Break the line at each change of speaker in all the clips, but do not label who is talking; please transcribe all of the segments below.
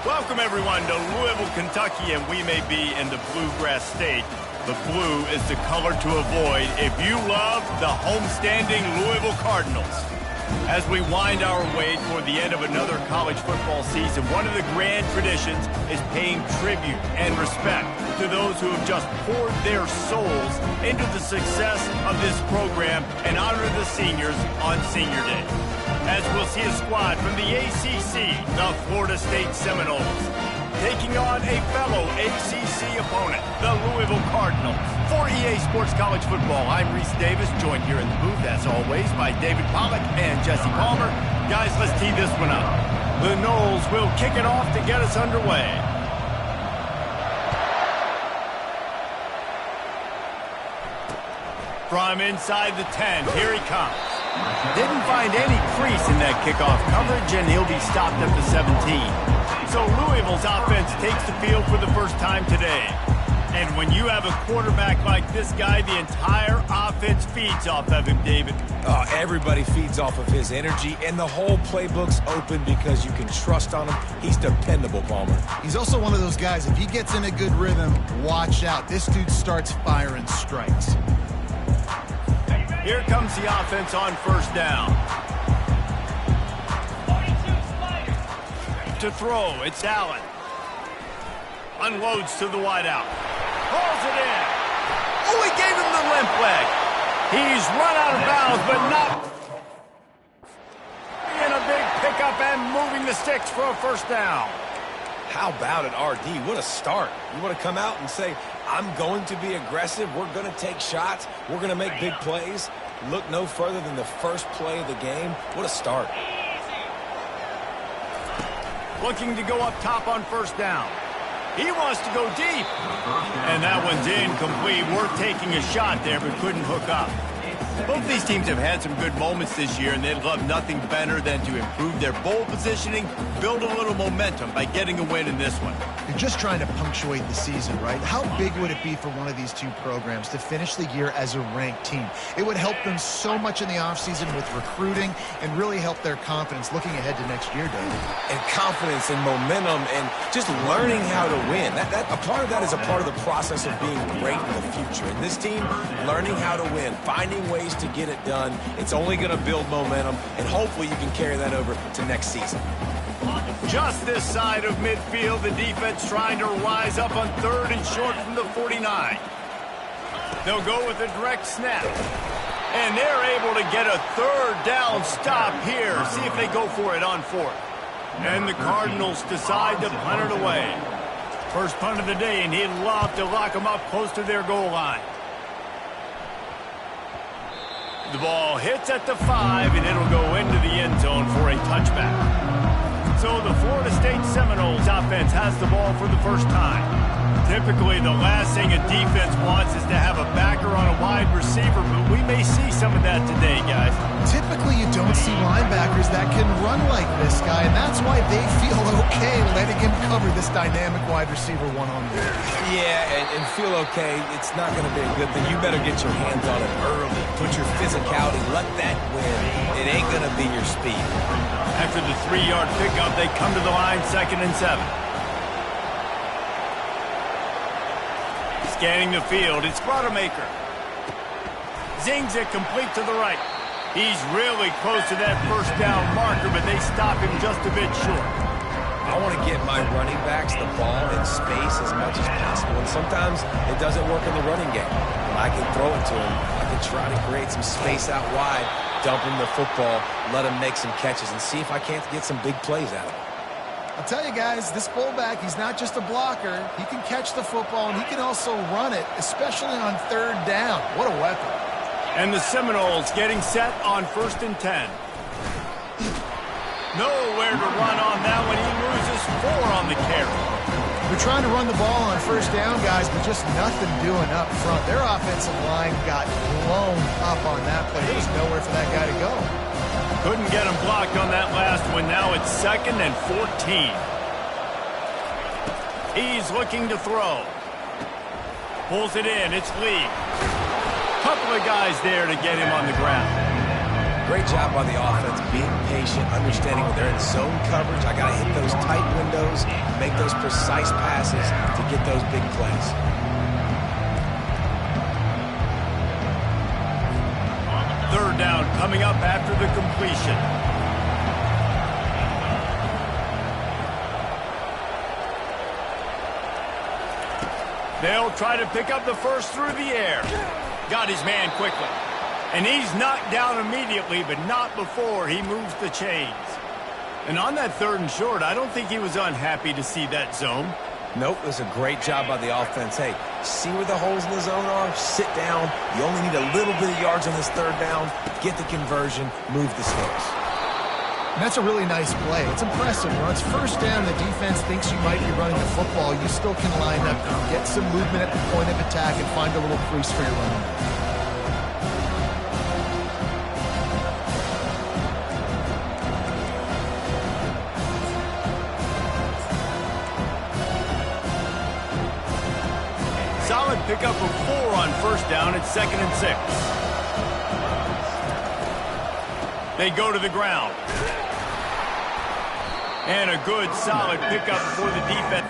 Welcome, everyone, to Louisville, Kentucky, and we may be in the Bluegrass State. The blue is the color to avoid if you love the homestanding Louisville Cardinals. As we wind our way toward the end of another college football season, one of the grand traditions is paying tribute and respect to those who have just poured their souls into the success of this program and honor the seniors on Senior Day. As we'll see a squad from the ACC, the Florida State Seminoles, taking on a fellow ACC opponent, the Louisville Cardinals. For EA Sports College Football, I'm Reese Davis, joined here in the booth, as always, by David Pollack and Jesse Palmer. Guys, let's tee this one up. The Noles will kick it off to get us underway. From inside the 10, here he comes. Didn't find any crease in that kickoff coverage, and he'll be stopped at the 17. So Louisville's offense takes the field for the first time today. And when you have a quarterback like this guy, the entire offense feeds off of him, David.
Everybody feeds off of his energy, and the whole playbook's open because you can trust on him. He's dependable, Palmer.
He's also one of those guys, if he gets in a good rhythm, watch out. This dude starts firing strikes.
Here comes the offense on first down. To throw, it's Allen. Unloads to the wideout. Hauls it in. Oh, he gave him the limp leg. He's run out of bounds, but not in a big pickup and moving the sticks for a first down.
How about it, RD? What a start. You want to come out and say, I'm going to be aggressive. We're going to take shots. We're going to make big plays. Look no further than the first play of the game. What a start.
Looking to go up top on first down. He wants to go deep. And that one's incomplete. Worth taking a shot there, but couldn't hook up. Both these teams have had some good moments this year, and they'd love nothing better than to improve their bowl positioning, build a little momentum by getting a win in this one.
You're just trying to punctuate the season, right? How big would it be for one of these two programs to finish the year as a ranked team? It would help them so much in the offseason with recruiting and really help their confidence looking ahead to next year, David.
And confidence and momentum and just learning how to win. A part of that is a part of the process of being great in the future. And this team, learning how to win, finding ways to get it done. It's only going to build momentum, and hopefully you can carry that over to next season.
Just this side of midfield, the defense trying to rise up on third and short from the 49. They'll go with a direct snap. And they're able to get a third down stop here. See if they go for it on fourth. And the Cardinals decide to punt it away. First punt of the day, and he'd love to lock them up close to their goal line. The ball hits at the 5, and it'll go into the end zone for a touchback. So the Florida State Seminoles offense has the ball for the first time. Typically, the last thing a defense wants is to have a backer on a wide receiver, but we may see some of that today, guys.
Typically, you don't see linebackers that can run like this guy, and that's why they feel okay letting him cover this dynamic wide receiver one-on-one.
Yeah, and feel okay. It's not going to be a good thing. You better get your hands on it early. Put your physicality. Let that win. It ain't going to be your speed.
After the 3-yard pickup, they come to the line, 2nd and 7. Scanning the field, it's Rodemaker. Zings it complete to the right. He's really close to that first down marker, but they stop him just a bit short.
I want to get my running backs the ball in space as much as possible, and sometimes it doesn't work in the running game. When I can throw it to him, I can try to create some space out wide, dump him the football, let him make some catches, and see if I can't get some big plays out of it.
I'll tell you guys, this fullback, he's not just a blocker. He can catch the football, and he can also run it, especially on third down. What a weapon.
And the Seminoles getting set on 1st and 10. Nowhere to run on that one. He loses 4 on the carry.
They're trying to run the ball on first down, guys, but just nothing doing up front. Their offensive line got blown up on that play. There was nowhere for that guy to go.
Couldn't get him blocked on that last one. Now it's 2nd and 14. He's looking to throw. Pulls it in. It's Lee. Couple of guys there to get him on the ground.
Great job by the offense, being patient, understanding when they're in zone coverage. I got to hit those tight windows, make those precise passes to get those big plays.
Third down coming up after the completion. They'll try to pick up the first through the air. Got his man quickly. And he's knocked down immediately, but not before he moves the chains. And on that third and short, I don't think he was unhappy to see that zone.
Nope, it was a great job by the offense. Hey, see where the holes in the zone are? Sit down. You only need a little bit of yards on this third down. Get the conversion. Move the sticks.
And that's a really nice play. It's impressive. When it's first down, the defense thinks you might be running the football. You still can line up, get some movement at the point of attack, and find a little crease for your running back.
Solid pickup of 4 on first down. It's 2nd and 6. They go to the ground. And a good, solid pickup for the defense.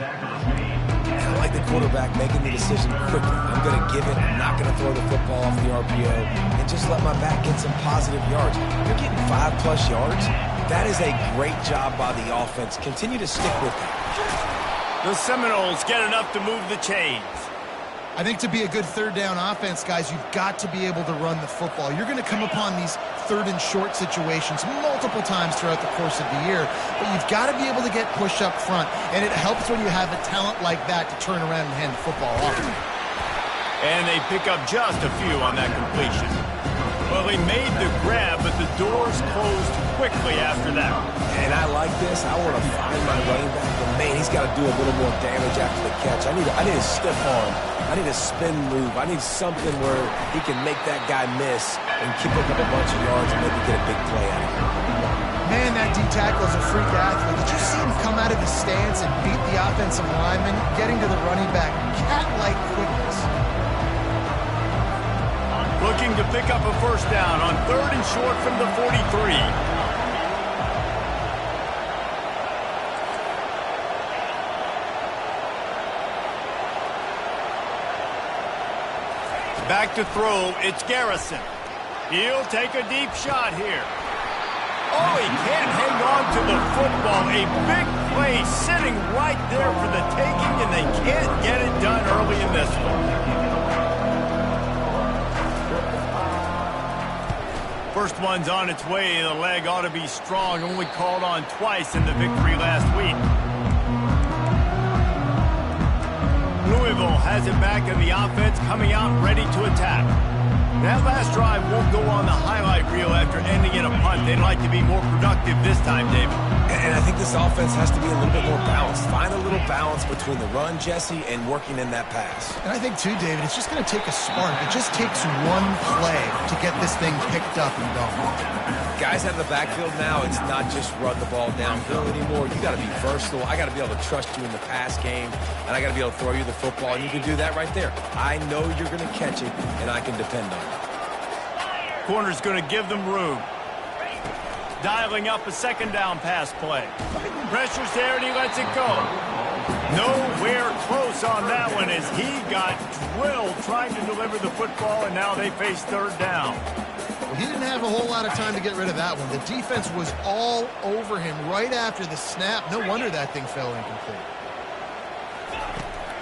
I like the quarterback making the decision quickly. I'm going to give it. I'm not going to throw the football off the RPO and just let my back get some positive yards. You're getting 5+ yards. That is a great job by the offense. Continue to stick with it.
The Seminoles get enough to move the chains.
I think to be a good third down offense, guys, you've got to be able to run the football. You're going to come upon these third and short situations multiple times throughout the course of the year, but you've got to be able to get push up front, and it helps when you have a talent like that to turn around and hand the football off.
And they pick up just a few on that completion. Well, they made the grab, but the doors closed quickly after that.
And I like this. I want to find my running back, but man, he's got to do a little more damage after the catch. I need a stiff arm. I need a spin move. I need something where he can make that guy miss and keep up a bunch of yards and maybe get a big play out of it.
Man, that D-tackle is a freak athlete. Did you see him come out of his stance and beat the offensive lineman, getting to the running back? Cat-like quickness.
Looking to pick up a first down on 3rd and short from the 43. Back to throw, it's Garrison. He'll take a deep shot here. Oh, he can't hang on to the football. A big play sitting right there for the taking, and they can't get it done early in this one. First one's on its way. The leg ought to be strong. Only called on twice in the victory last week. Louisville has it back in the offense, coming out ready to attack. That last drive won't go on the highlight reel after ending in a punt. They'd like to be more productive this time, David.
And I think this offense has to be a little bit more balanced. Find a little balance between the run, Jesse, and working in that pass.
And I think, too, David, it's just going to take a spark. It just takes one play to get this thing picked up and going.
Guys out of the backfield now, it's not just run the ball downhill anymore. You got to be versatile. I got to be able to trust you in the pass game, and I got to be able to throw you the football, and you can do that right there. I know you're going to catch it, and I can depend on it.
Corner's going to give them room. Dialing up a 2nd down pass play. Pressure's there, and he lets it go. Nowhere close on that one as he got drilled trying to deliver the football, and now they face 3rd down.
Well, he didn't have a whole lot of time to get rid of that one. The defense was all over him right after the snap. No wonder that thing fell incomplete.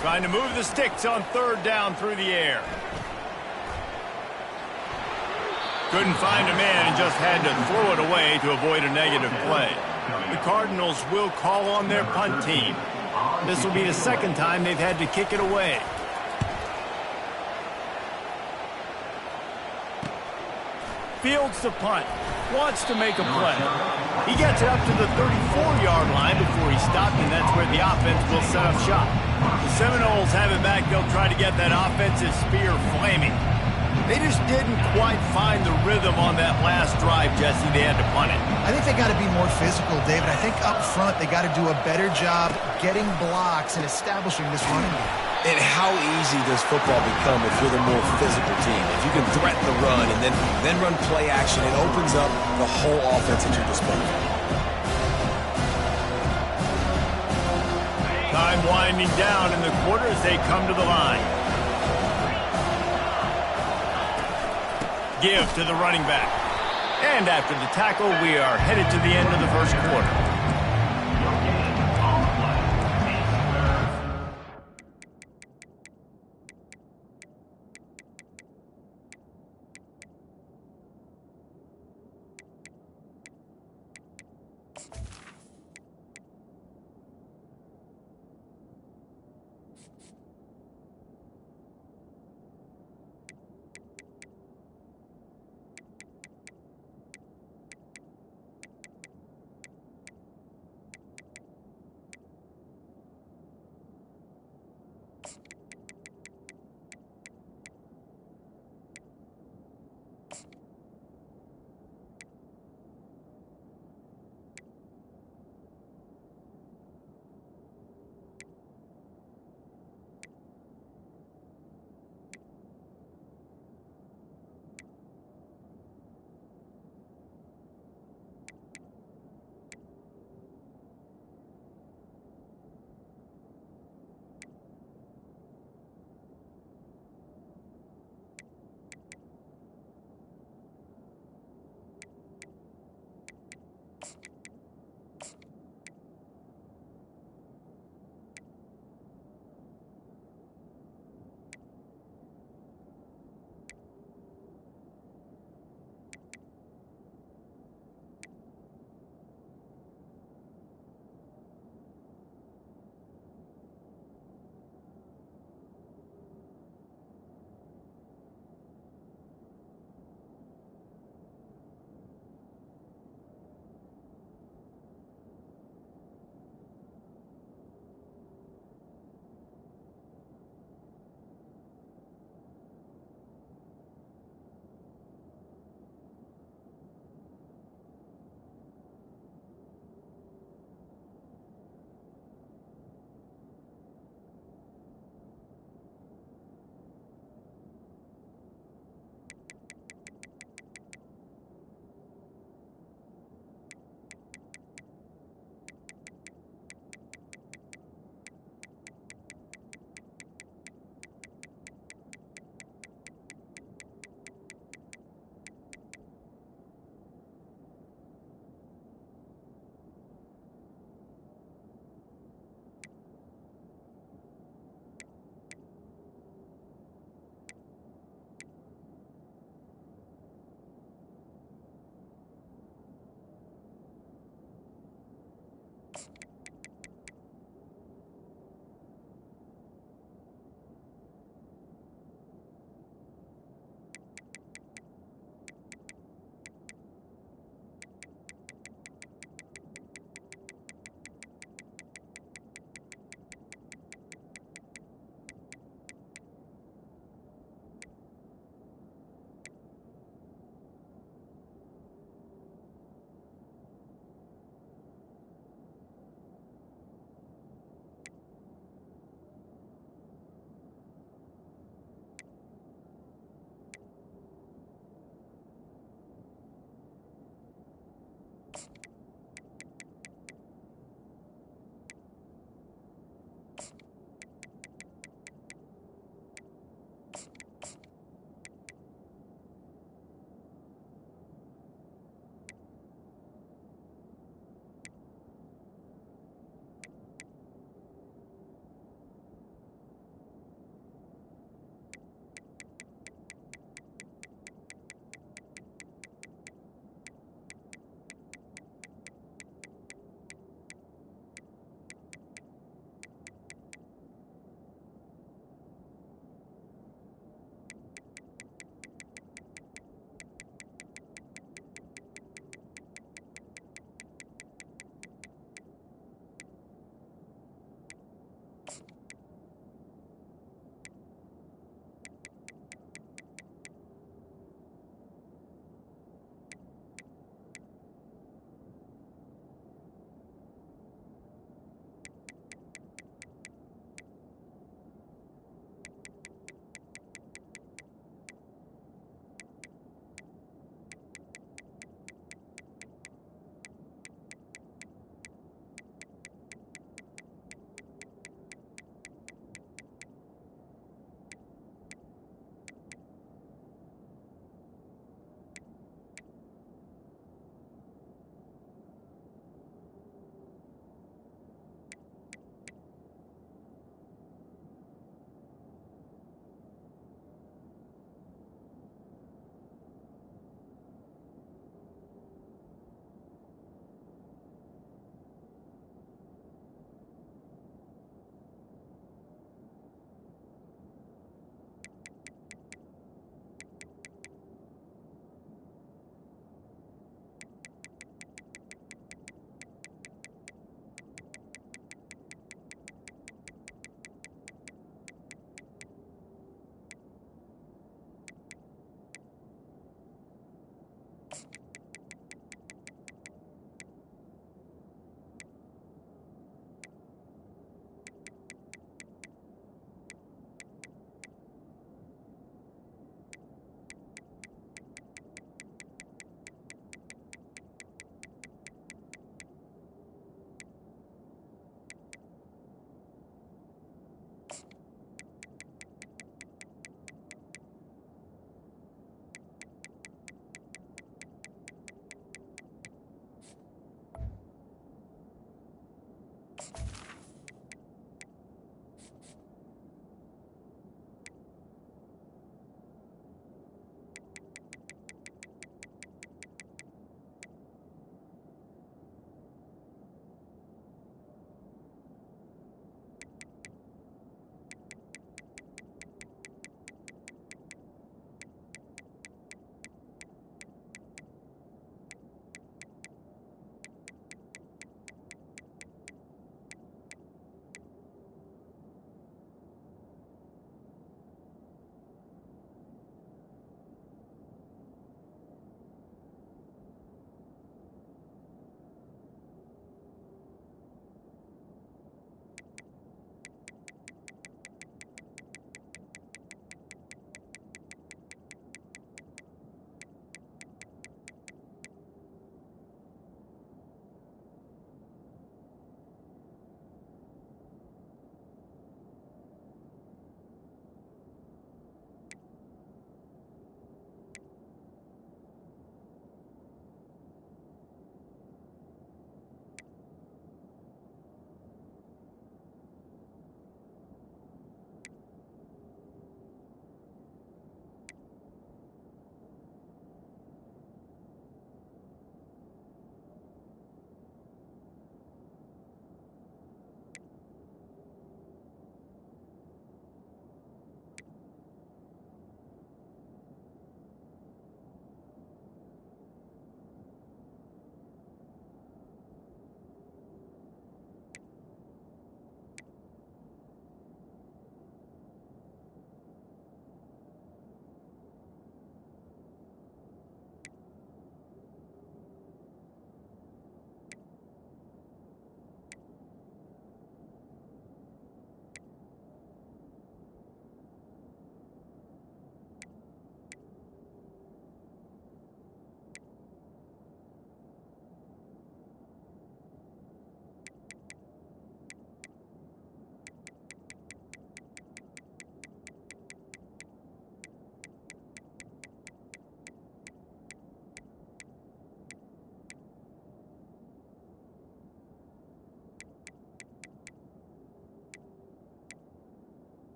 Trying to move the sticks on third down through the air. Couldn't find a man and just had to throw it away to avoid a negative play. The Cardinals will call on their punt team. This will be the second time they've had to kick it away. Fields the punt. Wants to make a play. He gets it up to the 34-yard line before he stopped, and that's where the offense will set up shop. The Seminoles have it back. They'll try to get that offensive spear flaming. They just didn't quite find the rhythm on that last drive, Jesse. They had to punt it.
I think they got to be more physical, David. I think up front they got to do a better job getting blocks and establishing this running game.
And how easy does football become if you're the more physical team? If you can threaten the run and then run play action, it opens up the whole offense at your disposal.
Time winding down in the quarter as they come to the line. Give to the running back. And after the tackle, we are headed to the end of the first quarter.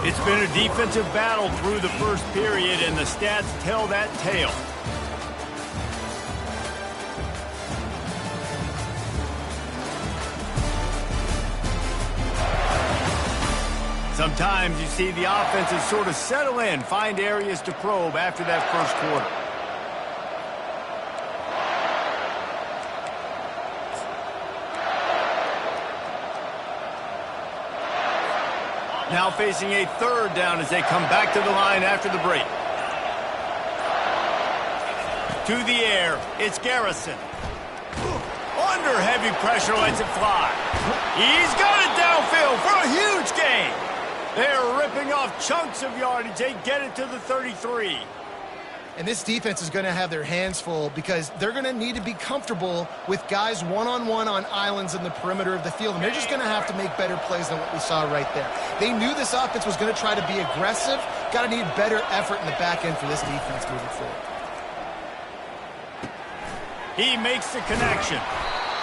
It's been a defensive battle through the first period, and the stats tell that tale. Sometimes you see the offenses sort of settle in, find areas to probe after that first quarter. Now facing a third down as they come back to the line after the break. To the air, it's Garrison. Under heavy pressure, lets it fly. He's got it downfield for a huge gain. They're ripping off chunks of yardage. They get it to the 33.
And this defense is going to have their hands full because they're going to need to be comfortable with guys one-on-one on islands in the perimeter of the field. And they're just going to have to make better plays than what we saw right there. They knew this offense was going to try to be aggressive. Got to need better effort in the back end for this defense moving forward.
He makes the connection.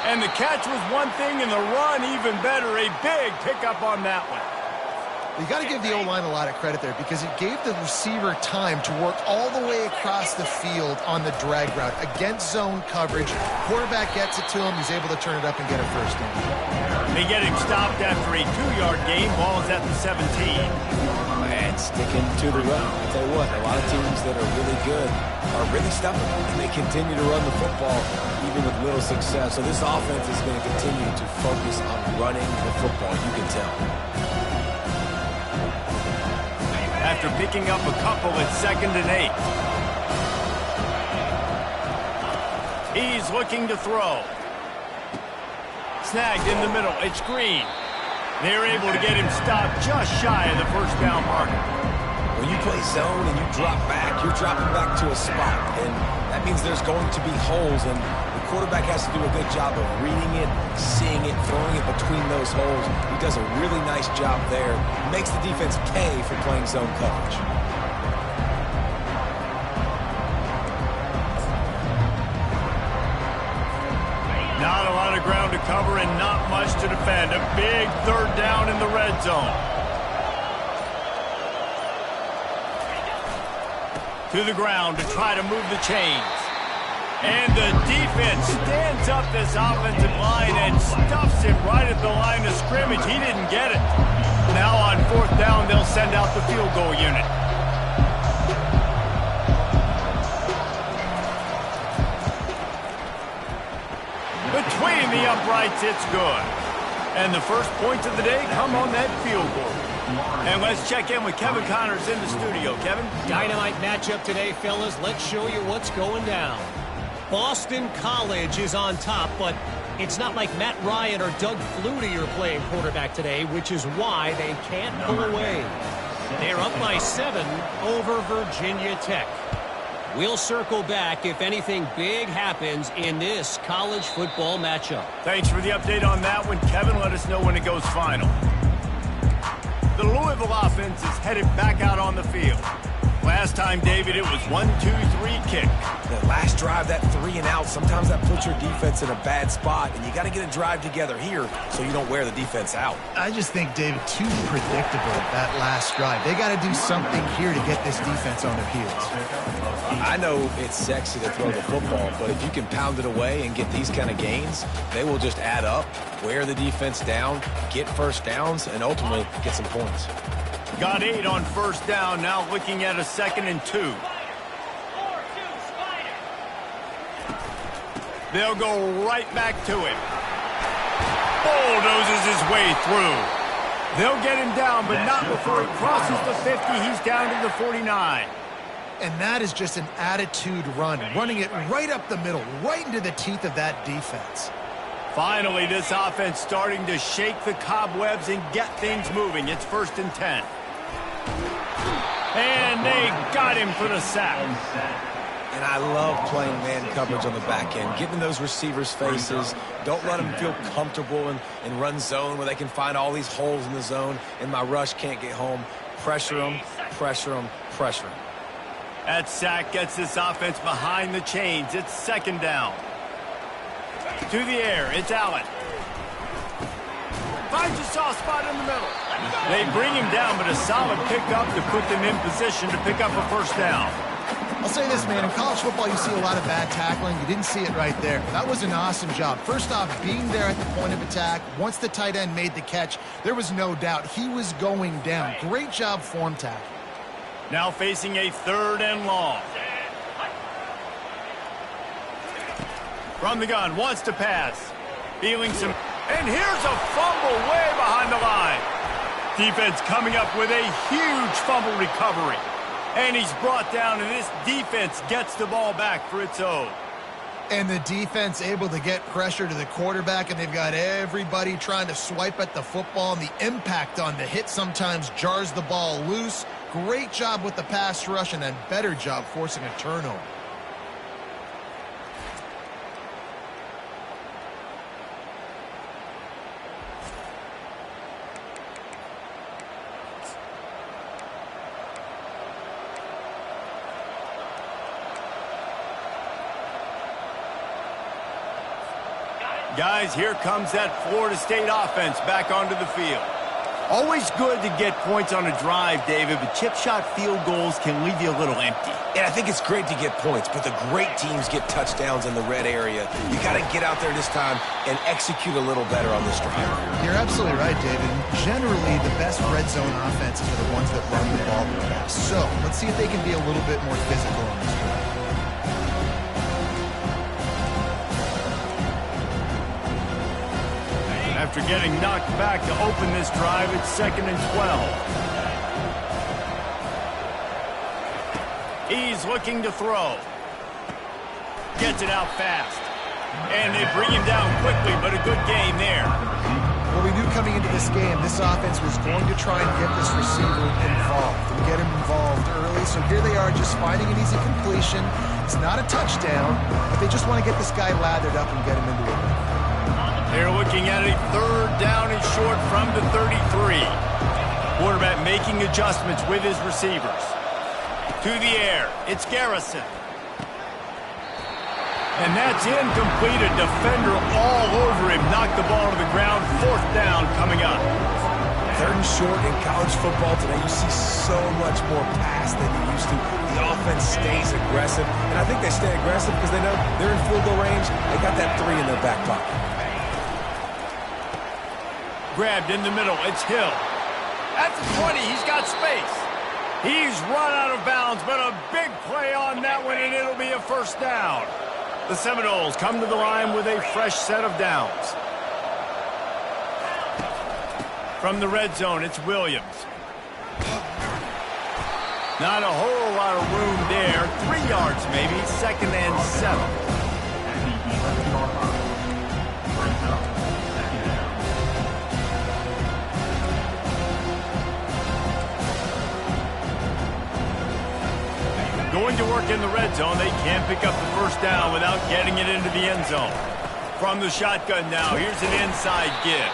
And the catch was one thing, and the run even better. A big pickup on that one.
You got to give the O-line a lot of credit there because it gave the receiver time to work all the way across the field on the drag route against zone coverage. Quarterback gets it to him. He's able to turn it up and get a first down.
They get him stopped after a 2-yard gain. Ball is at the 17.
Man, sticking to the run. I'll tell you what, a lot of teams that are really good are really stubborn, and they continue to run the football even with little success. So this offense is going to continue to focus on running the football, you can tell.
After picking up a couple, it's 2nd and 8. He's looking to throw. Snagged in the middle. It's Green. They're able to get him stopped just shy of the first down marker.
When you play zone and you drop back, you're dropping back to a spot, and that means there's going to be holes, and the quarterback has to do a good job of reading it, seeing it, throwing it between those holes. He does a really nice job there. Makes the defense pay for playing zone coverage.
Not a lot of ground to cover and not much to defend. A big third down in the red zone. To the ground to try to move the chains. And the defense stands up this offensive line and stuffs him right at the line of scrimmage. He didn't get it. Now on 4th down, they'll send out the field goal unit. Between the uprights, it's good. And the first points of the day come on that field goal. And let's check in with Kevin Connors in the studio. Kevin?
Dynamite matchup today, fellas. Let's show you what's going down. Boston College is on top, but it's not like Matt Ryan or Doug Flutie are playing quarterback today, which is why they can't pull away. They're up by 7 over Virginia Tech. We'll circle back if anything big happens in this college football matchup.
Thanks for the update on that one, Kevin. Let us know when it goes final. The Louisville offense is headed back out on the field. Last time, David, it was 1-2-3 kick.
The last drive, that 3 and out, sometimes that puts your defense in a bad spot, and you got to get a drive together here so you don't wear the defense out.
I just think, David, too predictable that last drive. They got to do something here to get this defense on their heels.
I know it's sexy to throw the football, but if you can pound it away and get these kind of gains, they will just add up, wear the defense down, get first downs, and ultimately get some points.
Got 8 on 1st down, now looking at a 2nd and 2. They'll go right back to him. Bulldozes his way through. They'll get him down, but not before he crosses the 50. He's down to the 49.
And that is just an attitude run, running it right up the middle, right into the teeth of that defense.
Finally, this offense starting to shake the cobwebs and get things moving. It's 1st and 10. And they got him for the sack.
And I love playing man coverage on the back end, giving those receivers faces. Don't let them feel comfortable and run zone where they can find all these holes in the zone and my rush can't get home. Pressure them, pressure them, pressure them.
That sack gets this offense behind the chains. It's 2nd down. To the air, it's Allen. Finds a soft spot in the middle. They bring him down, but a solid pickup to put them in position to pick up a first down.
I'll say this, man. In college football, you see a lot of bad tackling. You didn't see it right there. That was an awesome job. First off, being there at the point of attack. Once the tight end made the catch, there was no doubt he was going down. Great job form tackle.
Now facing a 3rd and long. From the gun, wants to pass. Feeling some... And here's a fumble way behind the line. Defense coming up with a huge fumble recovery. And he's brought down, and this defense gets the ball back for its own.
And the defense able to get pressure to the quarterback, and they've got everybody trying to swipe at the football, and the impact on the hit sometimes jars the ball loose. Great job with the pass rush, and a better job forcing a turnover.
Guys, here comes that Florida State offense back onto the field. Always good to get points on a drive, David, but chip shot field goals can leave you a little empty.
And I think it's great to get points, but the great teams get touchdowns in the red area. You got to get out there this time and execute a little better on this drive.
You're absolutely right, David. Generally, the best red zone offenses are the ones that run the ball the best. So, let's see if they can be a little bit more physical on this drive.
After getting knocked back to open this drive, it's 2nd and 12. He's looking to throw. Gets it out fast. And they bring him down quickly, but a good gain there.
Well, we knew coming into this game, this offense was going to try and get this receiver involved and get him involved early. So here they are just finding an easy completion. It's not a touchdown, but they just want to get this guy lathered up and get him into it.
They're looking at a 3rd down and short from the 33. Quarterback making adjustments with his receivers. To the air, it's Garrison. And that's incomplete. A defender all over him. Knocked the ball to the ground. 4th down coming up.
3rd and short in college football today, you see so much more pass than you used to. The offense stays aggressive, and I think they stay aggressive because they know they're in field goal range. They got that 3 in their back pocket.
Grabbed in the middle, it's Hill. At the 20, he's got space. He's run out of bounds, but a big play on that one, and it'll be a 1st down. The Seminoles come to the line with a fresh set of downs. From the red zone, it's Williams. Not a whole lot of room there. 3 yards maybe, 2nd and 7. Going to work in the red zone. They can't pick up the 1st down without getting it into the end zone. From the shotgun now, here's an inside give.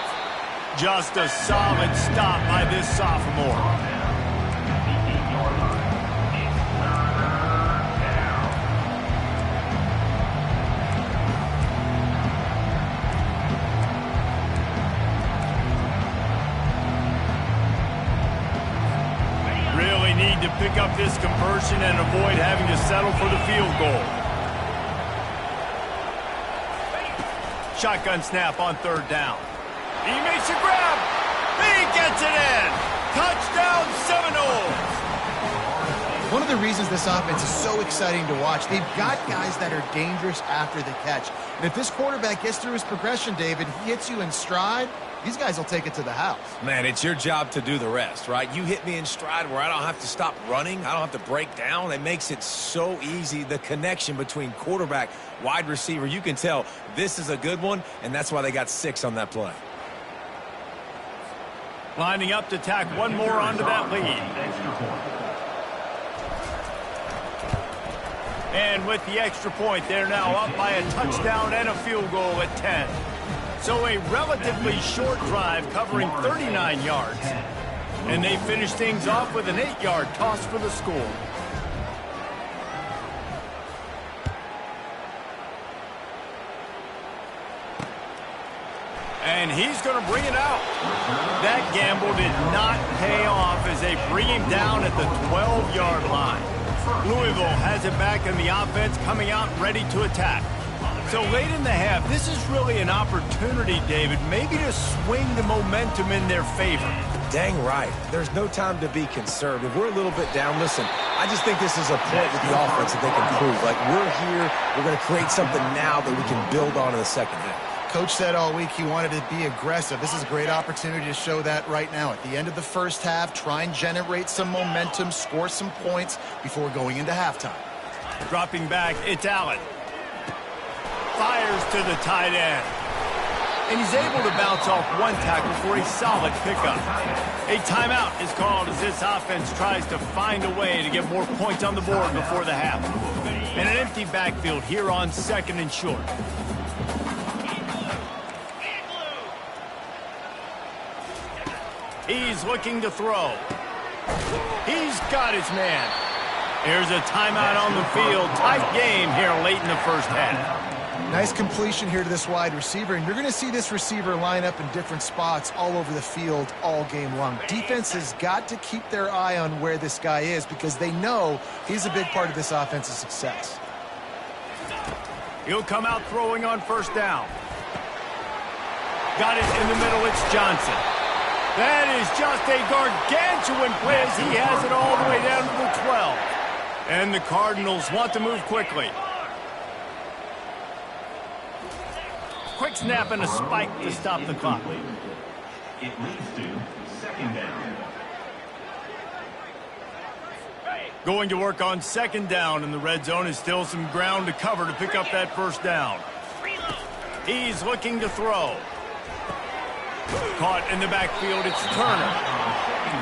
Just a solid stop by this sophomore. To pick up this conversion and avoid having to settle for the field goal. Shotgun snap on 3rd down. He makes a grab. He gets it in. Touchdown Seminoles.
One of the reasons this offense is so exciting to watch, they've got guys that are dangerous after the catch. And if this quarterback gets through his progression, David, he hits you in stride, these guys will take it to the house.
Man, it's your job to do the rest, right? You hit me in stride where I don't have to stop running. I don't have to break down. It makes it so easy. The connection between quarterback, wide receiver, you can tell this is a good one, and that's why they got 6 on that play.
Lining up to tack one more onto that lead. And with the extra point, they're now up by a touchdown and a field goal at 10. So a relatively short drive covering 39 yards. And they finish things off with an 8-yard toss for the score. And he's going to bring it out. That gamble did not pay off as they bring him down at the 12-yard line. Louisville has it back in the offense, coming out ready to attack. So late in the half, this is really an opportunity, David, maybe to swing the momentum in their favor.
Dang right. There's no time to be conservative. We're a little bit down. Listen, I just think this is a point with the offense that they can prove. Like, we're here, we're going to create something now that we can build on in the second half.
Coach said all week he wanted to be aggressive. This is a great opportunity to show that right now. At the end of the first half, try and generate some momentum, score some points before going into halftime.
Dropping back, it's Allen. Fires to the tight end. And he's able to bounce off one tackle for a solid pickup. A timeout is called as this offense tries to find a way to get more points on the board before the half. And an empty backfield here on 2nd and short. He's looking to throw. He's got his man. Here's a timeout on the field. Tight game here late in the first half.
Nice completion here to this wide receiver, and you're going to see this receiver line up in different spots all over the field all game long. Defense has got to keep their eye on where this guy is because they know he's a big part of this offense's success.
He'll come out throwing on first down. Got it in the middle. It's Johnson. That is just a gargantuan play as he has it all the way down to the 12. And the Cardinals want to move quickly. Quick snap and a spike to stop the clock.
It leads to 2nd down.
Going to work on 2nd down, and the red zone is still some ground to cover to pick up that first down. He's looking to throw. Caught in the backfield, it's Turner.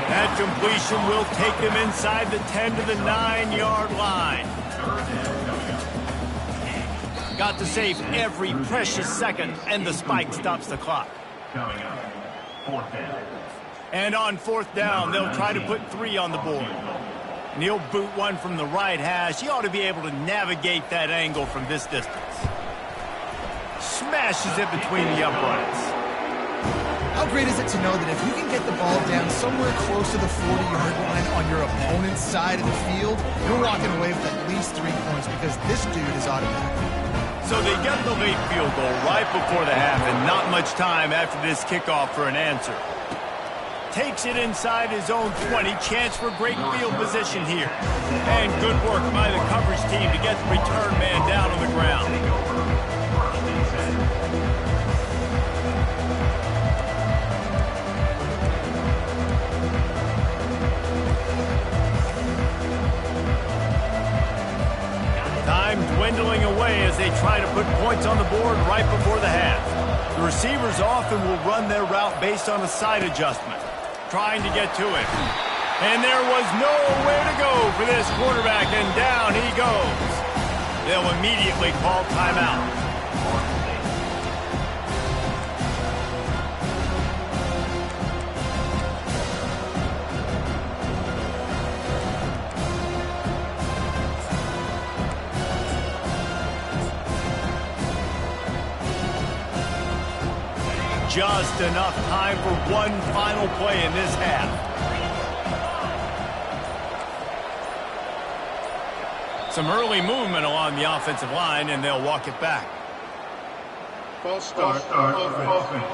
That completion will take them inside the 10 to the 9-yard line. Got to save every precious second, and the spike stops the clock.
Coming up, 4th down.
And on 4th down, they'll try to put 3 on the board. And he'll boot one from the right hash. He ought to be able to navigate that angle from this distance. Smashes it between the uprights.
How great is it to know that if you can get the ball down somewhere close to the 40-yard line on your opponent's side of the field, you're walking away with at least 3 points because this dude is automatic.
So they get the late field goal right before the half and not much time after this kickoff for an answer. Takes it inside his own 20. Chance for great field position here. And good work by the coverage team to get the return man down on the ground. Time dwindling away as they try to put points on the board right before the half. The receivers often will run their route based on a side adjustment, trying to get to it. And there was nowhere to go for this quarterback, and down he goes. They'll immediately call timeout. Just enough time for one final play in this half. Some early movement along the offensive line, and they'll walk it back.
False start offense.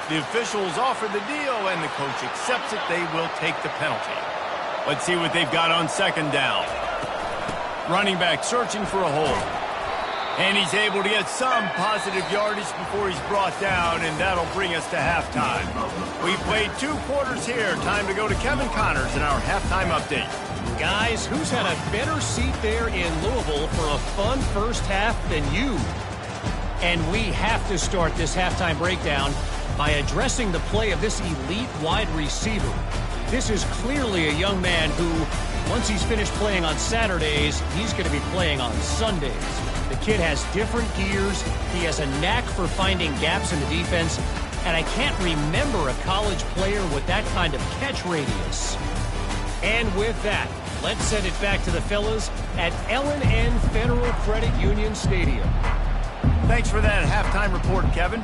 The officials offer the deal, and the coach accepts it. They will take the penalty. Let's see what they've got on 2nd down. Running back searching for a hole. And he's able to get some positive yardage before he's brought down, and that'll bring us to halftime. We played 2 quarters here. Time to go to Kevin Connors in our halftime update.
Guys, who's had a better seat there in Louisville for a fun first half than you? And we have to start this halftime breakdown by addressing the play of this elite wide receiver. This is clearly a young man who, once he's finished playing on Saturdays, he's going to be playing on Sundays. The kid has different gears. He has a knack for finding gaps in the defense. And I can't remember a college player with that kind of catch radius. And with that, let's send it back to the fellas at L&N Federal Credit Union Stadium.
Thanks for that halftime report, Kevin.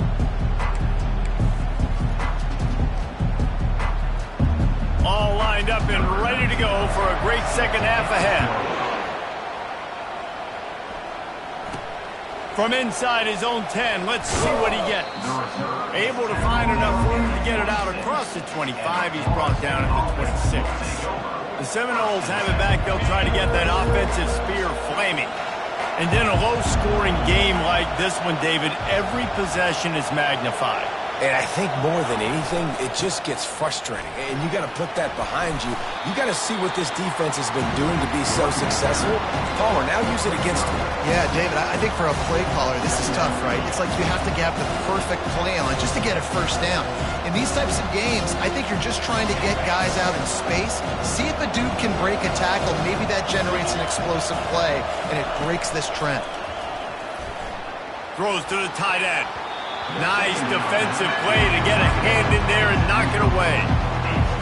All lined up and ready to go for a great second half ahead. From inside his own 10, let's see what he gets. Able to find enough room to get it out across the 25. He's brought down at the 26. The Seminoles have it back. They'll try to get that offensive spear flaming. And in a low-scoring game like this one, David, every possession is magnified.
And I think more than anything, it just gets frustrating. And you got to put that behind you. You got to see what this defense has been doing to be so successful. Palmer, now use it against them.
Yeah, David, I think for a play caller, this is tough, right? It's like you have to have the perfect play on just to get a first down. In these types of games, I think you're just trying to get guys out in space, see if a dude can break a tackle. Maybe that generates an explosive play, and it breaks this trend.
Throws to the tight end. Nice defensive play to get a hand in there and knock it away.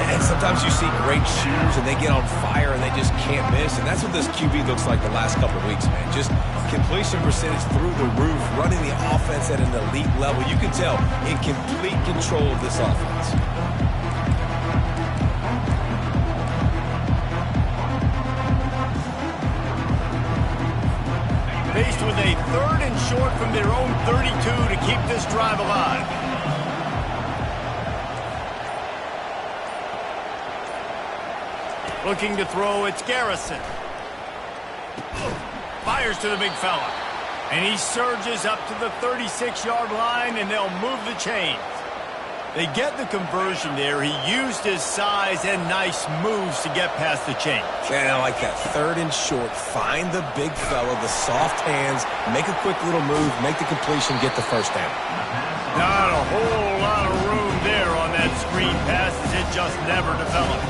And sometimes you see great shooters and they get on fire and they just can't miss. And that's what this QB looks like the last couple of weeks, man. Just completion percentage through the roof, running the offense at an elite level. You can tell in complete control of this offense.
Faced with a 3rd and short from their own 32 to keep this drive alive. Looking to throw, it's Garrison. Fires to the big fella. And he surges up to the 36-yard line, and they'll move the chains. They get the conversion there. He used his size and nice moves to get past the chain.
And I like that 3rd and short. Find the big fella, the soft hands, make a quick little move, make the completion, get the first down.
Not a whole lot of room there on that screen pass as it just never developed.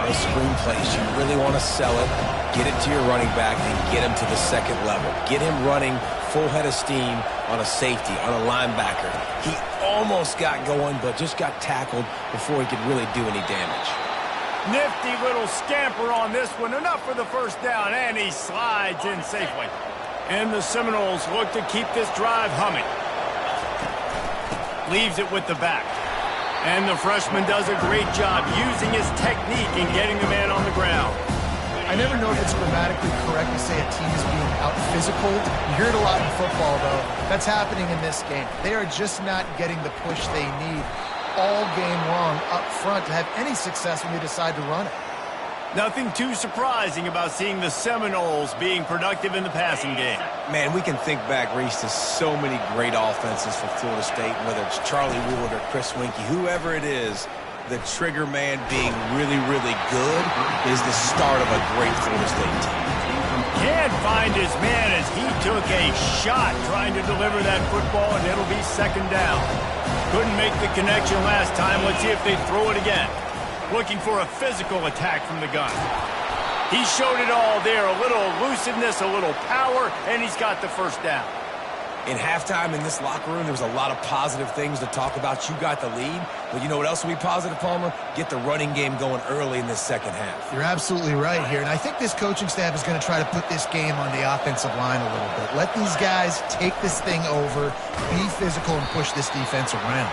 Those screen plays, you really want to sell it, get it to your running back, and get him to the second level. Get him running full head of steam on a safety, on a linebacker. He almost got going, but just got tackled before he could really do any damage.
Nifty little scamper on this one. Enough for the first down, and he slides in safely. And the Seminoles look to keep this drive humming. Leaves it with the back. And the freshman does a great job using his technique and getting the man on the ground.
I never know if it's grammatically correct to say a team is being out-physicaled. You hear it a lot in football, though. That's happening in this game. They are just not getting the push they need all game long up front to have any success when they decide to run it.
Nothing too surprising about seeing the Seminoles being productive in the passing game.
Man, we can think back, Reese, to so many great offenses for Florida State, whether it's Charlie Ward or Chris Winkie, whoever it is. The trigger man being really, really good is the start of a great Florida State team.
Can't find his man as he took a shot trying to deliver that football, and it'll be second down. Couldn't make the connection last time. Let's see if they throw it again. Looking for a physical attack from the gun. He showed it all there. A little elusiveness, a little power, and he's got the first down.
In halftime in this locker room, there was a lot of positive things to talk about. You got the lead, but you know what else will be positive, Palmer? Get the running game going early in this second half.
You're absolutely right here, and I think this coaching staff is going to try to put this game on the offensive line a little bit. Let these guys take this thing over, be physical, and push this defense around.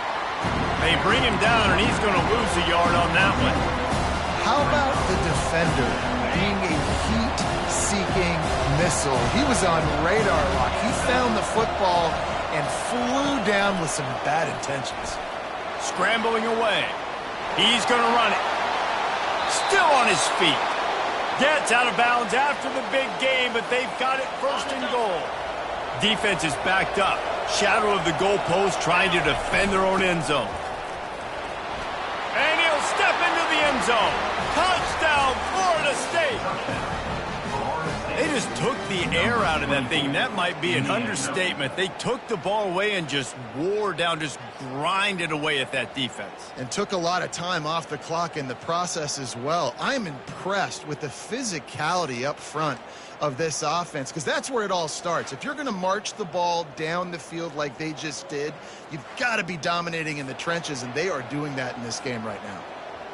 They bring him down, and he's going to lose a yard on that one.
How about the defender being a heat-seeking missile? He was on radar lock. He found the football and flew down with some bad intentions.
Scrambling away. He's going to run it. Still on his feet. Gets out of bounds after the big game, but they've got it first and goal. Defense is backed up. Shadow of the goalpost trying to defend their own end zone. And he'll step into the end zone. Touchdown, Florida State. They just took the air out of that thing. That might be an understatement. They took the ball away and just wore down, just grinded away at that defense.
And took a lot of time off the clock in the process as well. I'm impressed with the physicality up front of this offense, because that's where it all starts. If you're going to march the ball down the field like they just did, you've got to be dominating in the trenches, and they are doing that in this game right now.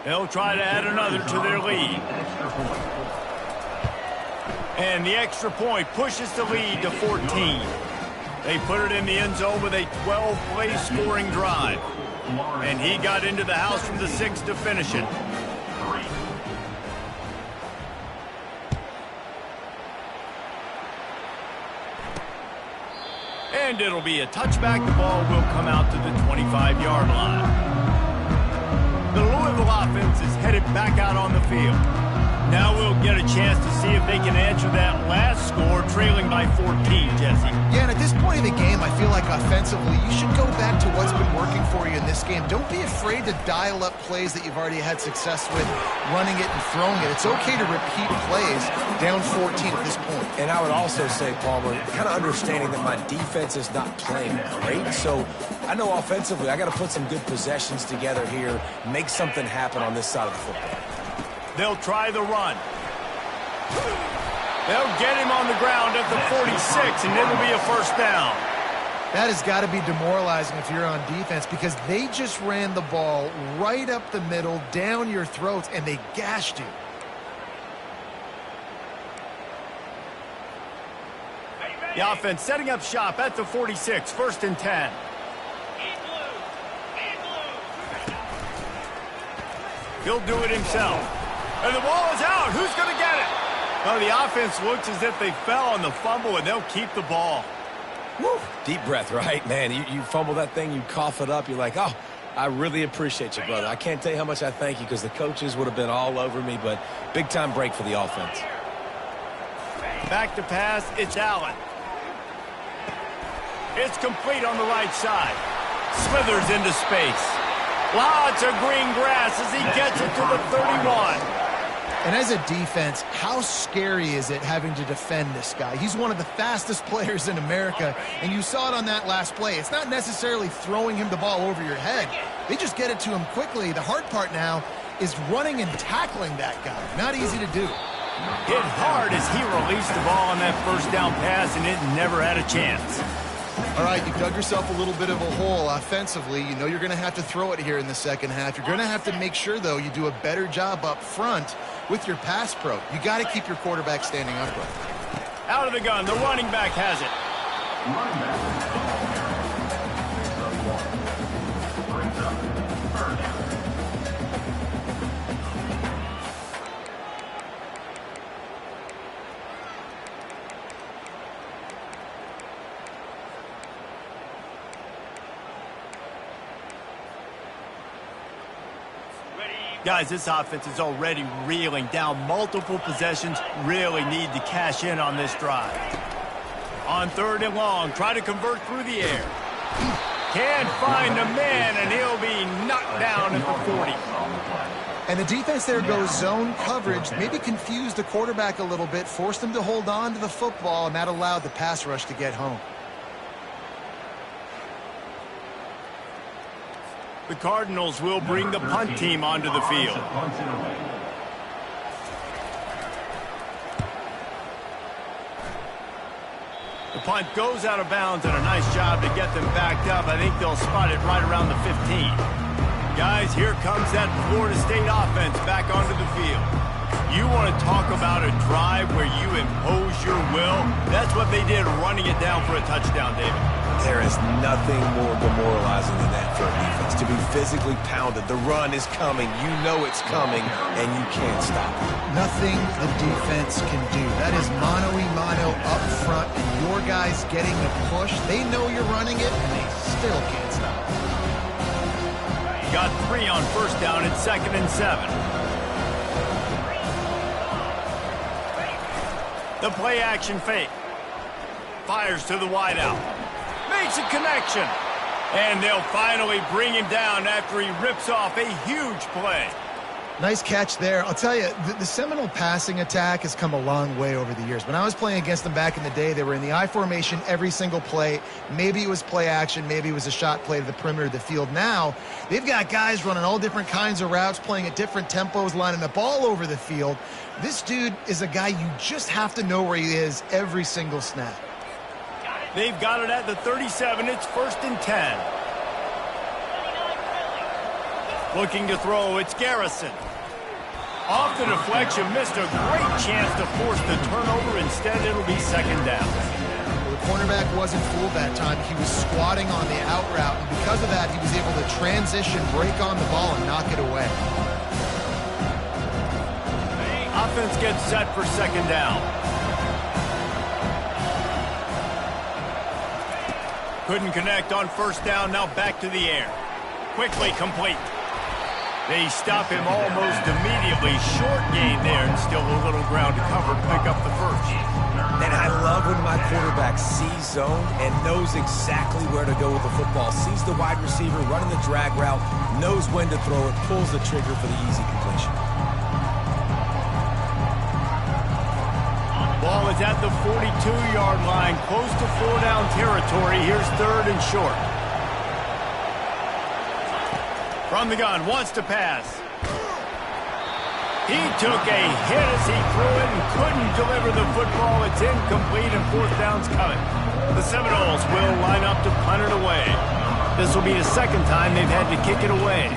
They'll try to add another to their lead. And the extra point pushes the lead to 14. They put it in the end zone with a 12-play scoring drive. And he got into the house from the 6 to finish it. And it'll be a touchback. The ball will come out to the 25-yard line. The Louisville offense is headed back out on the field. Now we'll get a chance to see if they can answer that last score, trailing by 14, Jesse.
Yeah, and at this point of the game, I feel like offensively, you should go back to what's been working for you in this game. Don't be afraid to dial up plays that you've already had success with, running it and throwing it. It's okay to repeat plays down 14 at this point.
And I would also say, Palmer, kind of understanding that my defense is not playing great, so I know offensively I got to put some good possessions together here, make something happen on this side of the football.
They'll try the run. They'll get him on the ground at the 46, and it'll be a first down.
That has got to be demoralizing if you're on defense, because they just ran the ball right up the middle, down your throats, and they gashed you.
The offense setting up shop at the 46, 1st and 10. He'll do it himself. And the ball is out. Who's going to get it? Well, the offense looks as if they fell on the fumble, and they'll keep the ball.
Woo. Deep breath, right? Man, you fumble that thing, you cough it up, you're like, oh, I really appreciate you, brother. I can't tell you how much I thank you, because the coaches would have been all over me, but big-time break for the offense.
Back to pass, it's Allen. It's complete on the right side. Slithers into space. Lots of green grass as he gets it to the 31.
And as a defense, how scary is it having to defend this guy? He's one of the fastest players in America, and you saw it on that last play. It's not necessarily throwing him the ball over your head. They just get it to him quickly. The hard part now is running and tackling that guy. Not easy to do.
Hit hard as he released the ball on that first down pass, and it never had a chance.
All right, you dug yourself a little bit of a hole offensively. You know you're going to have to throw it here in the second half. You're going to have to make sure, though, you do a better job up front with your pass pro. You got to keep your quarterback standing upright.
Out of the gun, the running back has it. Guys, this offense is already reeling down multiple possessions. Really need to cash in on this drive. On 3rd and long, try to convert through the air. Can't find a man, and he'll be knocked down at the 40.
And the defense there goes zone coverage, maybe confused the quarterback a little bit, forced him to hold on to the football, and that allowed the pass rush to get home.
The Cardinals will bring the punt team onto the field. The punt goes out of bounds, and a nice job to get them backed up. I think they'll spot it right around the 15. Guys, here comes that Florida State offense back onto the field. You want to talk about a drive where you impose your will? That's what they did, running it down for a touchdown, David.
There is nothing more demoralizing than that for a defense. To be physically pounded, the run is coming, you know it's coming, and you can't stop it. Nothing
the defense can do. That is mano-a-mano up front, and your guys getting the push. They know you're running it, and they still can't stop it.
Got 3 on 1st down at 2nd and 7. The play action fake. Fires to the wideout. Makes a connection. And they'll finally bring him down after he rips off a huge play.
Nice catch there. I'll tell you, the Seminole passing attack has come a long way over the years. When I was playing against them back in the day, they were in the I formation every single play. Maybe it was play action. Maybe it was a shot play to the perimeter of the field. Now, they've got guys running all different kinds of routes, playing at different tempos, lining the ball over the field. This dude is a guy you just have to know where he is every single snap.
They've got it at the 37. It's 1st and 10. Looking to throw, it's Garrison. Off the deflection, missed a great chance to force the turnover. Instead, it'll be 2nd down.
The cornerback wasn't fooled that time. He was squatting on the out route, and because of that, he was able to transition, break on the ball, and knock it away.
Offense gets set for 2nd down. Couldn't connect on first down. Now back to the air. Quickly complete. They stop him almost immediately. Short gain there, and still a little ground to cover to pick up the first.
And I love when my quarterback sees zone and knows exactly where to go with the football. Sees the wide receiver running the drag route, knows when to throw it, pulls the trigger for the easy completion.
Ball is at the 42-yard line, close to 4-down territory. Here's third and short. From the gun, wants to pass. He took a hit as he threw it and couldn't deliver the football. It's incomplete and fourth down's coming. The Seminoles will line up to punt it away. This will be the second time they've had to kick it away.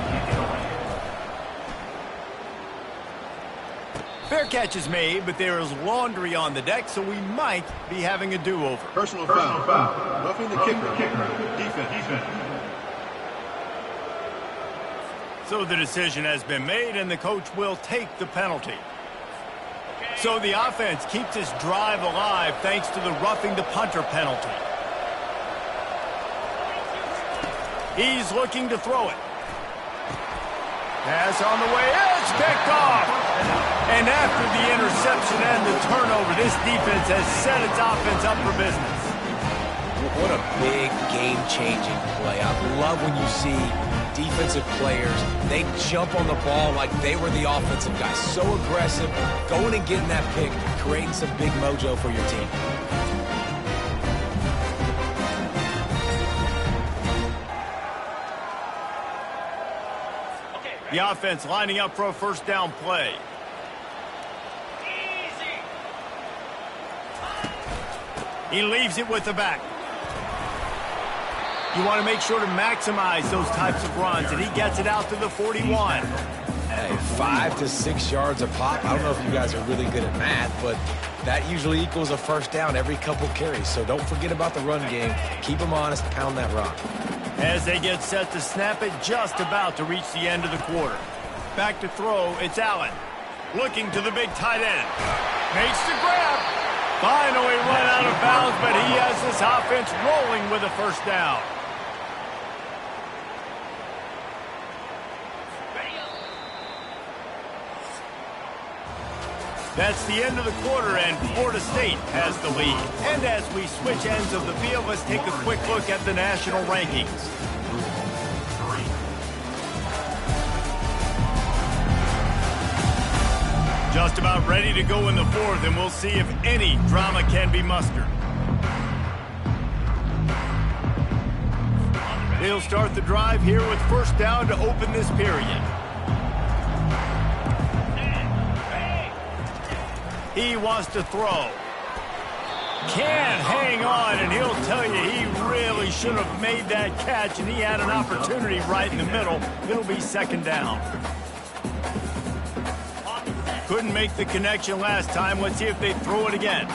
Fair catch is made, but there is laundry on the deck, so we might be having a do-over.
Personal foul. Roughing the kicker. Defense.
So the decision has been made, and the coach will take the penalty. So the offense keeps this drive alive thanks to the roughing the punter penalty. He's looking to throw it. Pass on the way. It's picked off. And after the interception and the turnover, this defense has set its offense up for business.
What a big game-changing play. I love when you see defensive players, they jump on the ball like they were the offensive guys. So aggressive, going and getting that pick, creating some big mojo for your team.
The offense lining up for a first down play. He leaves it with the back. You want to make sure to maximize those types of runs, and he gets it out to the 41.
Hey, 5 to 6 yards a pop. I don't know if you guys are really good at math, but that usually equals a first down every couple carries. So don't forget about the run game. Keep them honest, pound that rock.
As they get set to snap it, just about to reach the end of the quarter. Back to throw, it's Allen. Looking to the big tight end. Makes the grab. Finally run out of bounds, but he has this offense rolling with a first down. That's the end of the quarter, and Florida State has the lead. And as we switch ends of the field, let's take a quick look at the national rankings. Just about ready to go in the fourth, and we'll see if any drama can be mustered. They'll start the drive here with first down to open this period. He wants to throw. Can't hang on, and he'll tell you he really should have made that catch, and he had an opportunity right in the middle. It'll be second down. Couldn't make the connection last time. Let's see if they throw it again.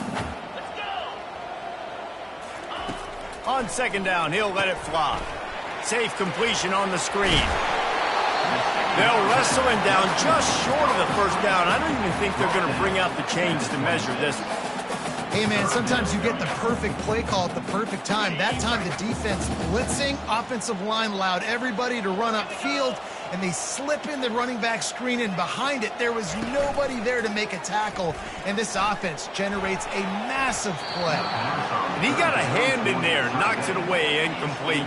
On second down, he'll let it fly. Safe completion on the screen. They'll wrestle him down just short of the first down. I don't even think they're going to bring out the chains to measure this.
Hey, man, sometimes you get the perfect play call at the perfect time. That time the defense blitzing, offensive line allowed everybody to run upfield, and they slip in the running back screen, and behind it there was nobody there to make a tackle, and this offense generates a massive play.
And he got a hand in there, knocks it away, incomplete.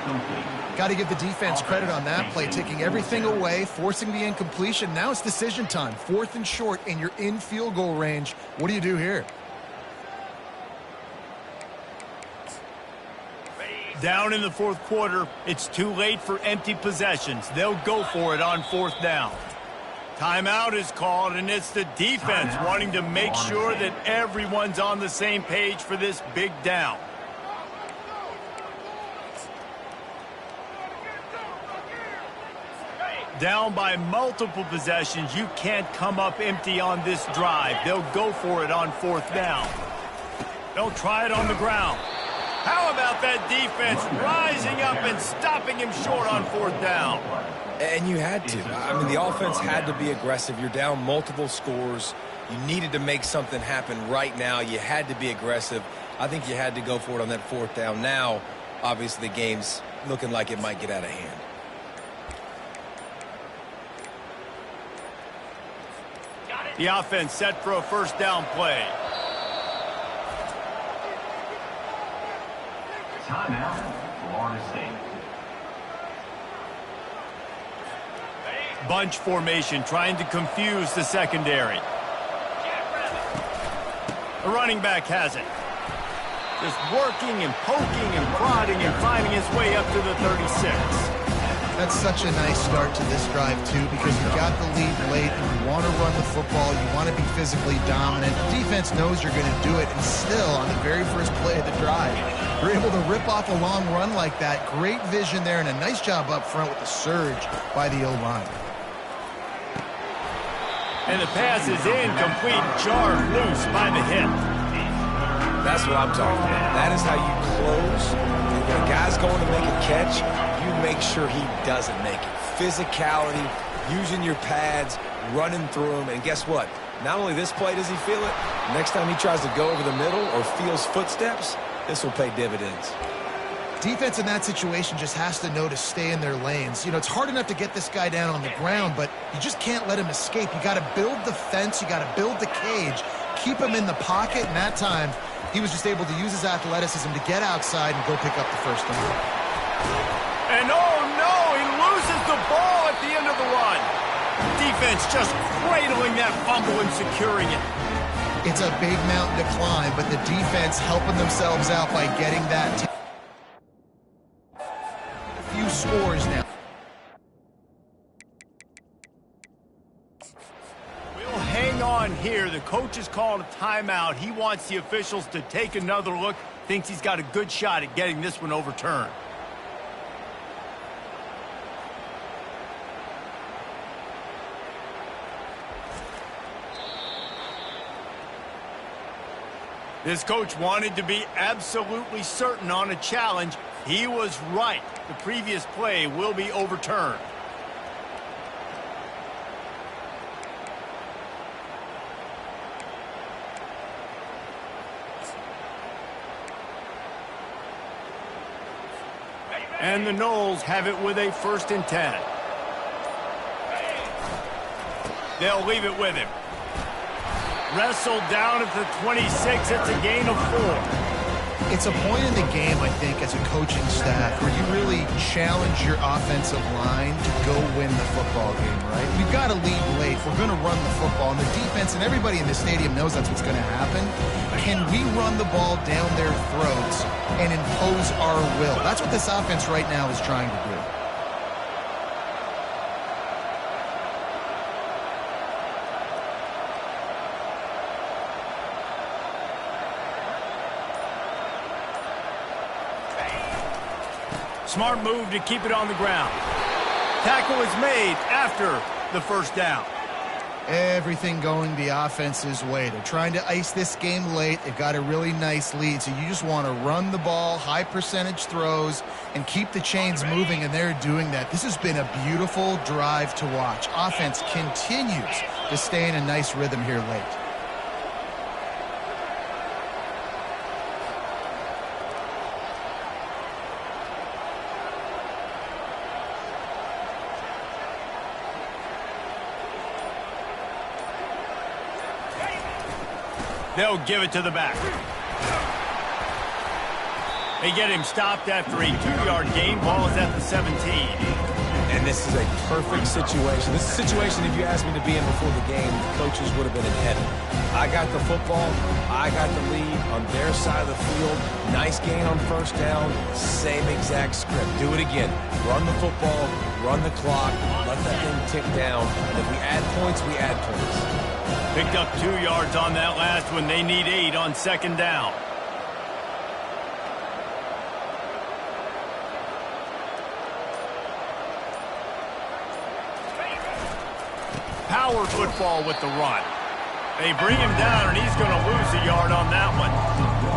Got to give the defense credit on that play, taking everything away, forcing the incompletion. Now it's decision time. Fourth and short, and you're in field goal range. What do you do here?
Down in the fourth quarter, it's too late for empty possessions. They'll go for it on fourth down. Timeout is called, and it's the defense wanting to make sure that everyone's on the same page for this big down. Down by multiple possessions, you can't come up empty on this drive. They'll go for it on fourth down. They'll try it on the ground. How about that defense rising up and stopping him short on fourth down?
And you had to. I mean, the offense had to be aggressive. You're down multiple scores. You needed to make something happen right now. You had to be aggressive. I think you had to go for it on that fourth down. Now, obviously the game's looking like it might get out of hand.
The offense set for a first down play.
Timeout, Florida State.
Bunch formation trying to confuse the secondary. The running back has it. Just working and poking and prodding and finding his way up to the 36.
That's such a nice start to this drive, too, because you got the lead late. You want to run the football. You want to be physically dominant. The defense knows you're going to do it, and still, on the very first play of the drive, you're able to rip off a long run like that. Great vision there, and a nice job up front with the surge by the O-line.
And the pass is incomplete, jarred loose by the hip.
That's what I'm talking about. That is how you close. And when a guy's going to make a catch, you make sure he doesn't make it. Physicality, using your pads, running through them. And guess what? Not only this play does he feel it, next time he tries to go over the middle or feels footsteps, this will pay dividends.
Defense in that situation just has to know to stay in their lanes. You know, it's hard enough to get this guy down on the ground, but you just can't let him escape. You got to build the fence. You got to build the cage. Keep him in the pocket, and that time he was just able to use his athleticism to get outside and go pick up the first down.
And oh no, he loses the ball at the end of the run. Defense just cradling that fumble and securing it.
It's a big mountain to climb, but the defense helping themselves out by getting that few scores now.
We'll hang on here. The coach is calling a timeout. He wants the officials to take another look. Thinks he's got a good shot at getting this one overturned. This coach wanted to be absolutely certain on a challenge. He was right. The previous play will be overturned. And the Noles have it with a 1st and 10. They'll leave it with him. Wrestled down at the 26. It's a gain of 4.
It's a point in the game, I think, as a coaching staff where you really challenge your offensive line to go win the football game, right? We've got to lead late. We're going to run the football. And the defense and everybody in the stadium knows that's what's going to happen. Can we run the ball down their throats and impose our will? That's what this offense right now is trying to do.
Smart move to keep it on the ground. Tackle is made after the first down.
Everything going the offense's way. They're trying to ice this game late. They've got a really nice lead, so you just want to run the ball, high percentage throws, and keep the chains moving, and they're doing that. This has been a beautiful drive to watch. Offense continues to stay in a nice rhythm here late.
They'll give it to the back. They get him stopped after a 2-yard gain. Ball is at the 17.
And this is a perfect situation. This is a situation, if you asked me to be in before the game, the coaches would have been in heaven. I got the football. I got the lead on their side of the field. Nice gain on first down. Same exact script. Do it again. Run the football. Run the clock. Let that thing tick down. And if we add points, we add points.
Picked up 2 yards on that last one. They need 8 on 2nd down. Power football with the run. They bring him down, and he's going to lose a yard on that one.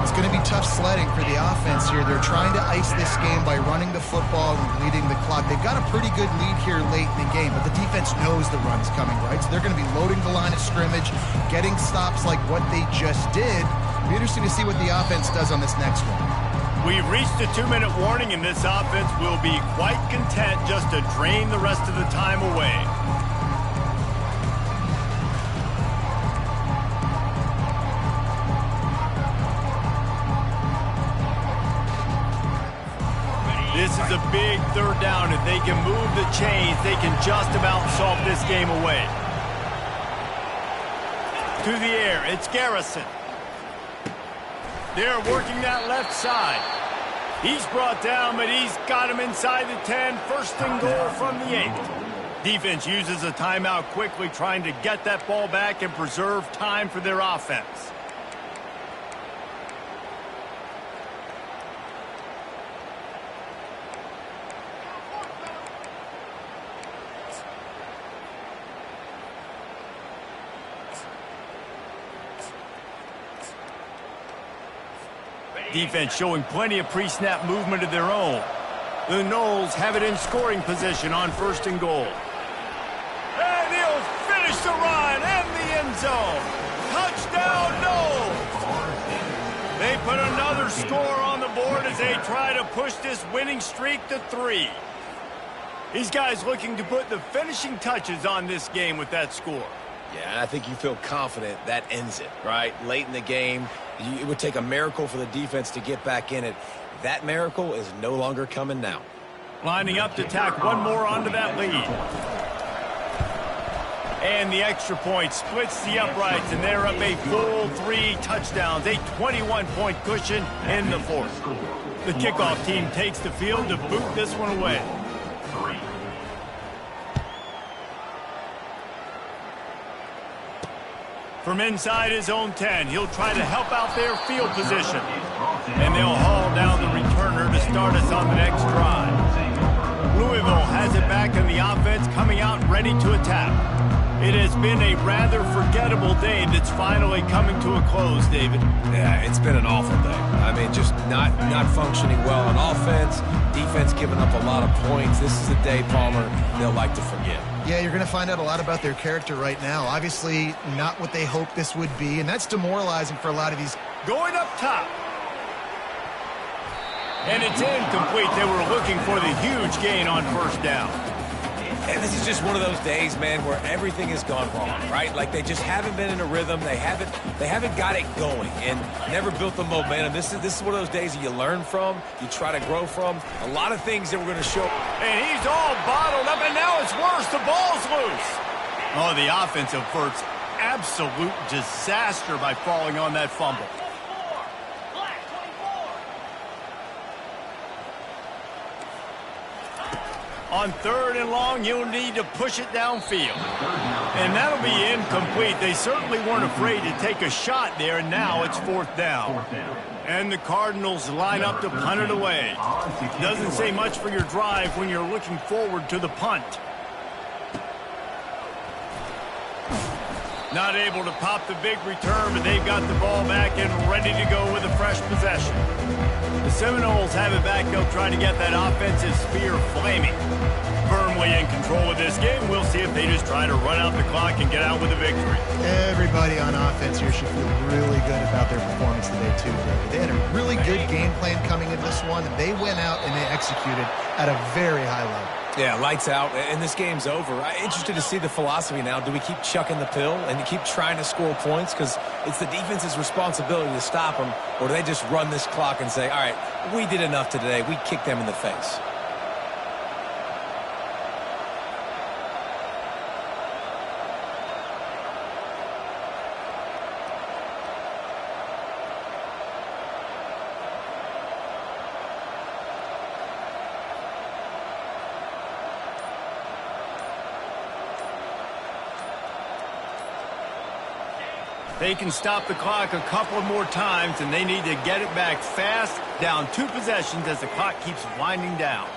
It's going to be tough sledding for the offense here. They're trying to ice this game by running the football and leading the clock. They've got a pretty good lead here late in the game, but the defense knows the run's coming, right? So they're going to be loading the line of scrimmage, getting stops like what they just did. It'll be interesting to see what the offense does on this next one.
We've reached the 2-minute warning, and this offense will be quite content just to drain the rest of the time away. This is a big third down. If they can move the chains, they can just about solve this game away. To the air, it's Garrison. They're working that left side. He's brought down, but he's got him inside the 10. First and goal from the 8. Defense uses a timeout quickly, trying to get that ball back and preserve time for their offense. Defense showing plenty of pre-snap movement of their own. The Noles have it in scoring position on first and goal. And he'll finish the run and the end zone. Touchdown, Noles! They put another score on the board as they try to push this winning streak to 3. These guys looking to put the finishing touches on this game with that score.
Yeah, and I think you feel confident that ends it, right? Late in the game, it would take a miracle for the defense to get back in it. That miracle is no longer coming now.
Lining up to tack one more onto that lead. And the extra point splits the uprights, and they're up a full 3 touchdowns, a 21-point cushion in the fourth. The kickoff team takes the field to boot this one away. From inside his own 10, he'll try to help out their field position. And they'll haul down the returner to start us on the next drive. Louisville has it back in the offense, coming out ready to attack. It has been a rather forgettable day that's finally coming to a close, David.
Yeah, it's been an awful day. I mean, just not functioning well on offense, defense giving up a lot of points. This is a day, Palmer, they'll like to forget.
Yeah, you're going to find out a lot about their character right now. Obviously, not what they hoped this would be, and that's demoralizing for a lot of these.
Going up top. And it's incomplete. They were looking for the huge gain on first down.
And this is just one of those days, man, where everything has gone wrong, right? Like they just haven't been in a rhythm. They haven't got it going and never built the momentum. This is one of those days that you learn from, you try to grow from. A lot of things that we're going to show.
And he's all bottled up, and now it's worse. The ball's loose. Oh, the offense averts absolute disaster by falling on that fumble. On third and long, you'll need to push it downfield. And that'll be incomplete. They certainly weren't afraid to take a shot there, and now it's fourth down. And the Cardinals line up to punt it away. Doesn't say much for your drive when you're looking forward to the punt. Not able to pop the big return, but they've got the ball back and ready to go with a fresh possession. The Seminoles have it back. They'll try to get that offensive spear flaming. Firmly in control of this game. We'll see if they just try to run out the clock and get out with a victory.
Everybody on offense here should feel really good about their performance today, too, David. They had a really good game plan coming in this one, and they went out and they executed at a very high level.
Yeah, lights out, and this game's over. I'm interested to see the philosophy now. Do we keep chucking the pill and keep trying to score points? Because it's the defense's responsibility to stop them, or do they just run this clock and say, all right, we did enough today. We kicked them in the face.
They can stop the clock a couple more times, and they need to get it back fast, down 2 possessions as the clock keeps winding down.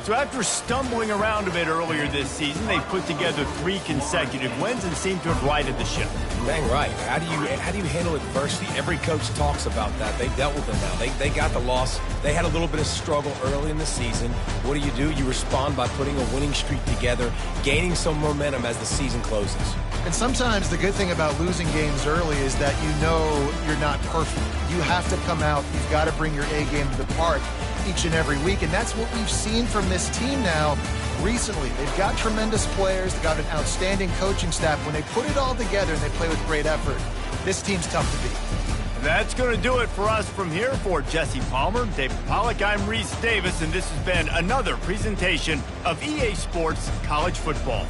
So after stumbling around a bit earlier this season, they put together 3 consecutive wins and seem to have righted the ship.
Dang right. How do you handle adversity? Every coach talks about that. They dealt with it now. They got the loss. They had a little bit of struggle early in the season. What do? You respond by putting a winning streak together, gaining some momentum as the season closes.
And sometimes the good thing about losing games early is that you know you're not perfect. You have to come out. You've got to bring your A game to the park each and every week. And that's what we've seen from this team now recently. They've got tremendous players. They've got an outstanding coaching staff. When they put it all together and they play with great effort, this team's tough to beat.
That's going to do it for us from here. For Jesse Palmer, David Pollack, I'm Reese Davis, and this has been another presentation of EA Sports College Football.